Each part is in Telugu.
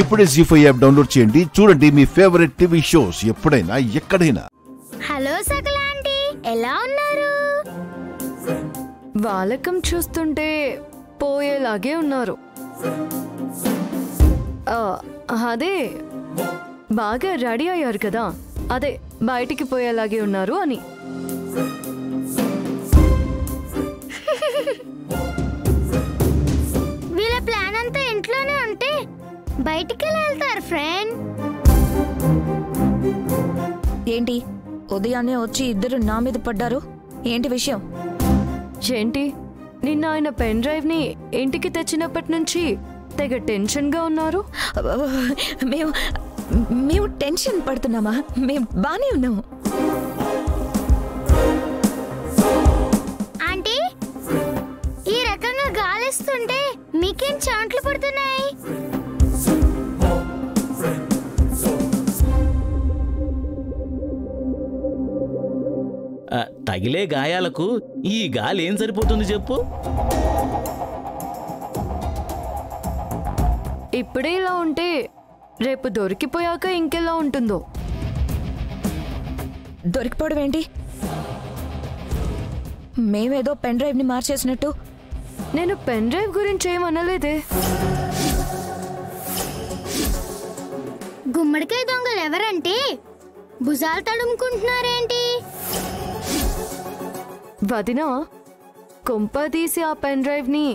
ఇప్పుడే జీ5 యాప్ డౌన్లోడ్ చేయండి. చూడండి మీ ఫేవరెట్ టీవీ షోస్ ఎప్పుడైనా ఎక్కడైనా. హలో సకల ఆంటీ, ఎలా ఉన్నారు? వాలకం చూస్తుంటే పోయేలాగే ఉన్నారు. అదే బాగా రెడీ అయ్యారు కదా, అదే బయటికి పోయేలాగే ఉన్నారు అని. వీళ్ళ ప్లాన్ అంతా ఇంట్లోనే ఉంటే బయటికి వెళ్తారు ఫ్రెండ్. ఏంటి ఉదయాన్నే వచ్చి ఇద్దరు నా మీద పడ్డారు? ఏంటి విషయం? ఏంటి, నిన్న ఆయన పెన్ డ్రైవ్ ని ఇంటికి తెచ్చినప్పటి నుంచి తెగ టెన్షన్ గా ఉన్నారు. మేము టెన్షన్ పడుతున్నామా? మేము బానే ఉన్నాము. ఆంటీ, ఈ రకంగా గాలిస్తుంటే మీకేం చాంట్లు పడుతున్నాయి? తగిలే గాయాలకు ఈ గాలి ఏం సరిపోతుంది చెప్పు? ఇప్పుడే ఇలా ఉంటే రేపు దొరికిపోయాక ఇంకెలా ఉంటుందో. దొరికిపోవడం ఏంటి? మేమేదో పెన్ డ్రైవ్ ని మార్చేసినట్టు. నేను పెన్ డ్రైవ్ గురించి ఏమనలేదే. గుమ్మడికాయ దొంగలు ఎవరంటే భుజాలు తడుముకుంటున్నారేంటి? వదినా, కొంప తీసి ఆ పెన్ డ్రైవ్ ని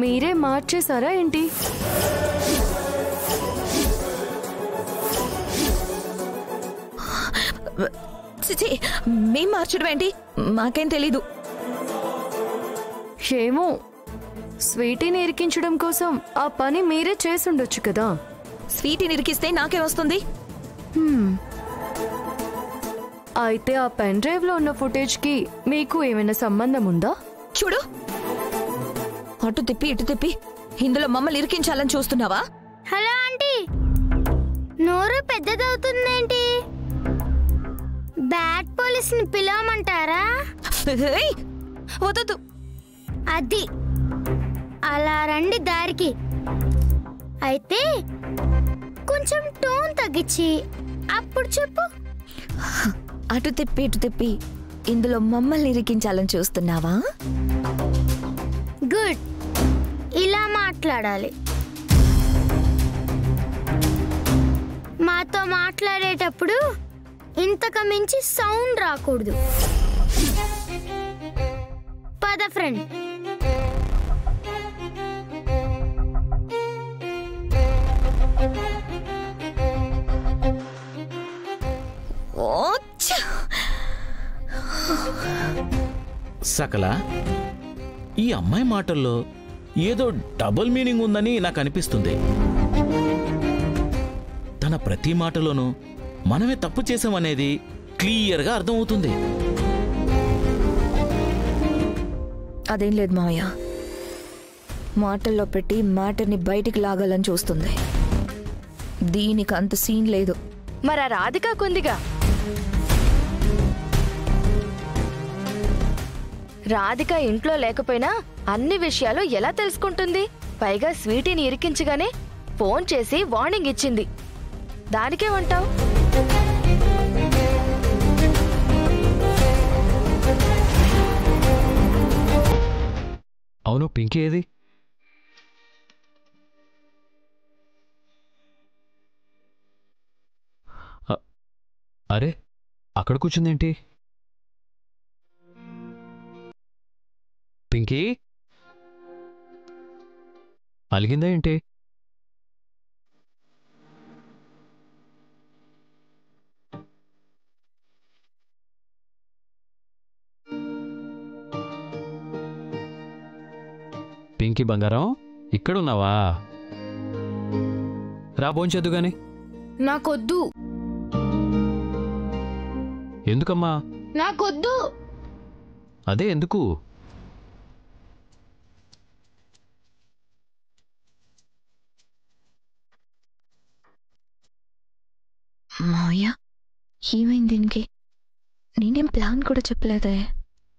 మీరే మార్చేశారా ఏంటి? మేం మార్చడం ఏంటి? మాకేం తెలీదు. ఏమో, స్వీటీని ఇరికించడం కోసం ఆ పని మీరే చేసుండొచ్చు కదా. స్వీటీని ఇరికిస్తే నాకేం వస్తుంది? అయితే ఆ పెన్ డ్రైవ్ లో ఉన్న ఫుటేజ్ కి మీకు ఏమైనా సంబంధం ఉందా? చూడు, అటు తిప్పి ఇటు తిప్పి ఇందులో మమ్మల్ని ఇరికించాలని చూస్తున్నావా? హలో ఆంటీ, నోరు పెద్దదవుతుందేంటి? బ్యాడ్ పోలీస్ ని పిలవమంటారా? వద్దు. అది అలా రండి దారికి. అయితే కొంచెం టోన్ తగ్గించి అప్పుడు చెప్పు. అటు తిప్పి ఇటు తిప్పి ఇందులో మమ్మల్ని ఇరికించాలని చూస్తున్నావా? గుడ్, ఇలా మాట్లాడాలి. మాతో మాట్లాడేటప్పుడు ఇంతకు మించి సౌండ్ రాకూడదు. పద ఫ్రెండ్. సకల, ఈ అమ్మాయి మాటల్లో ఏదో డబుల్ మీనింగ్ ఉందని నాకు అనిపిస్తుంది. తన ప్రతి మాటలోనూ మనమే తప్పు చేసామనేది క్లియర్గా అర్థమవుతుంది. అదేం లేదు మావయ్య, మాటల్లో పెట్టి మ్యాటర్ని బయటికి లాగాలని చూస్తుంది. దీనికి అంత సీన్ లేదు. మరి ఆ రాధిక కొందిగా. రాధిక ఇంట్లో లేకపోయినా అన్ని విషయాలు ఎలా తెలుసుకుంటుంది? పైగా స్వీటీని ఇరికించగానే ఫోన్ చేసి వార్నింగ్ ఇచ్చింది. దానికేమంటావు? అవును, పింకీ ఏది? అరే, అక్కడ కూర్చుందేంటి? పింకీ అలిగిందా ఏంటి? పింకీ బంగారం, ఇక్కడున్నావా? రా భోంచేద్దు గాని. నాకొద్దు. ఎందుకమ్మా? నాకొద్దు. అదే ఎందుకు? మావయ్య, ఏమైంది దీనికి? నేనేం ప్లాన్ కూడా చెప్పలేదే.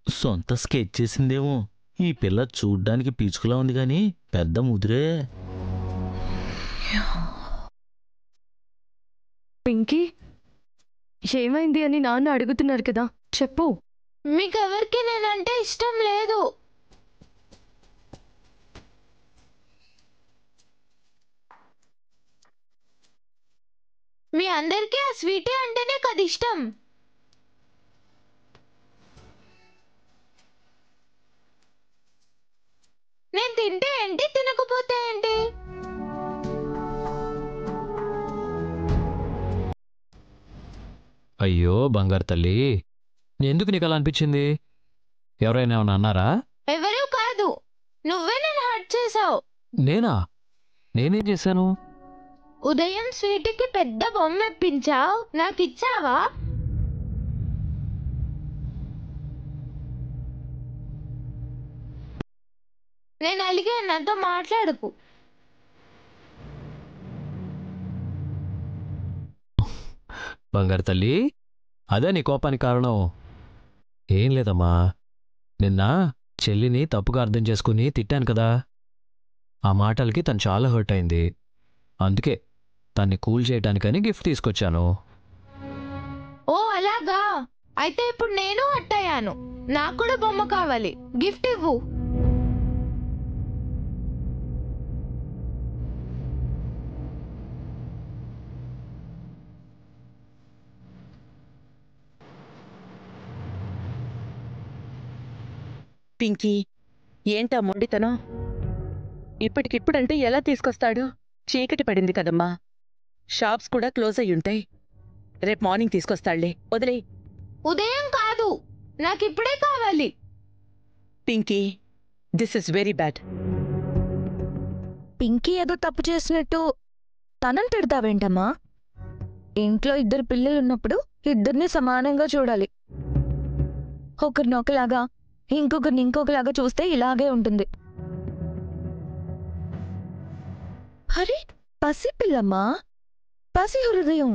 సొంత స్కెచ్ చేసిందేమో. ఈ పిల్ల చూడ్డానికి పీచుకులా ఉంది గాని పెద్ద ముదిరే. పింకీ ఏమైంది అని నాన్న అడుగుతున్నారు కదా, చెప్పు. మీకెవరికి నేనంటే ఇష్టం లేదు. మీ అందరికీ ఆ స్వీటీ అంటేనే కదా ఇష్టం. నేను తింటే ఏంటి, తినకపోతే ఏంటి? అయ్యో బంగారు తల్లి, ఎందుకు నీకు అలా అనిపించింది? ఎవరైనా ఏమన్నా అన్నారా? ఎవరూ కాదు, నువ్వే నన్ను హర్ట్ చేసావు. నేనా? నేనేం చేశాను? ఉదయం స్వీటీకి పెద్ద బొమ్మ ఇప్పించావు, నాకు ఇచ్చావా? నేను అలిగే, నాతో మాట్లాడకు. బంగారు తల్లి, అదే నీ కోపానికి కారణం? ఏం లేదమ్మా, నిన్న చెల్లిని తప్పుగా అర్థం చేసుకుని తిట్టాను కదా, ఆ మాటలకి తను చాలా హర్ట్ అయింది. అందుకే తన్ని కూల్ చేయడానికని గిఫ్ట్ తీసుకొచ్చాను. ఓ అలాగా, అయితే ఇప్పుడు నేను హర్ట్ అయ్యాను. నాకు కూడా బొమ్మ కావాలి, గిఫ్ట్ ఇవ్వు. పింకీ, ఏంటా మొండితనం? ఇప్పటికిప్పుడంటే ఎలా తీసుకొస్తాడు? చీకటి పడింది కదమ్మా, షాప్స్ కూడా క్లోజ్ అయ్యుంటాయి. రేపు మార్నింగ్ తీసుకొస్తాడులే, వదిలే. ఉదయం కాదు, నాకిప్పుడే కావాలి. Pinky, this is very bad. Pinky ఏదో తప్పు చేసినట్టు తనని తిడతావేంటమ్మా? ఇంట్లో ఇద్దరు పిల్లలున్నప్పుడు ఇద్దరిని సమానంగా చూడాలి. ఒకరిని ఒకలాగా ఇంకొకరిని ఇంకొకలాగా చూస్తే ఇలాగే ఉంటుంది. అరే పసిపిల్లమ్మా, పసి హృదయం,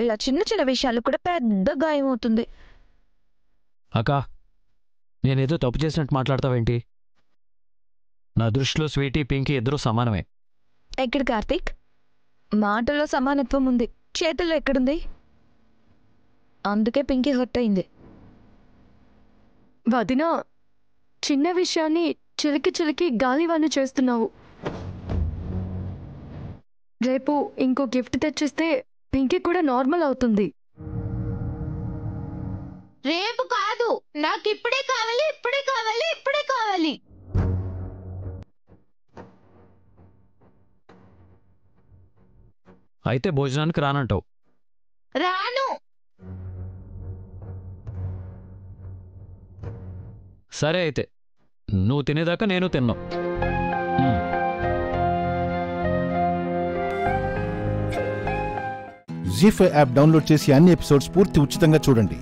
ఇలా చిన్న చిన్న విషయాలు కూడా పెద్ద గాయం అవుతుంది. అక్క, నేనేదో తప్పు చేసినట్టు మాట్లాడతావేంటి? నా దృష్టిలో స్వీటీ పింకీ ఇద్దరూ సమానమే. ఎక్కడ కార్తీక్? మాటల్లో సమానత్వం ఉంది, చేతుల్లో ఎక్కడుంది? అందుకే పింకీ హర్ట్ అయింది. వదిన, చిన్న విషయాన్ని చిలికి చిలికి గాలివాన్ని చేస్తున్నావు. రేపు ఇంకో గిఫ్ట్ తెచ్చిస్తే పింకీ కూడా నార్మల్ అవుతుంది. రేపు కాదు, నాకు ఇప్పుడే కావాలి, ఇప్పుడే కావాలి, ఇప్పుడే కావాలి. అయితే భోజనానికి రానంటావు? రాను. సరే, అయితే నువ్వు తినేదాకా నేను తిన్నావు. జీ5 యాప్ డౌన్లోడ్ చేసి అన్ని ఎపిసోడ్స్ పూర్తి ఉచితంగా చూడండి.